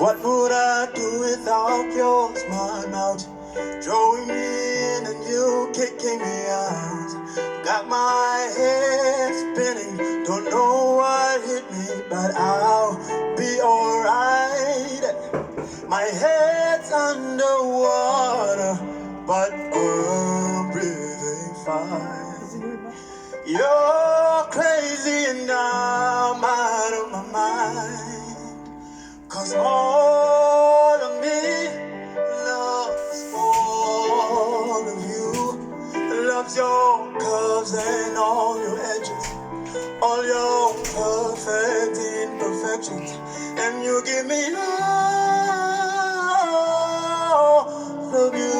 What would I do without your smart mouth? Drawing me in and you kicking me out. Got my head spinning, don't know what hit me, but I'll be alright. My head's underwater, but I'm breathing fine. You're crazy and I'm out of my mind. 'Cause all of me loves all of you. Loves your curves and all your edges, all your perfect imperfections. And you give me all of you.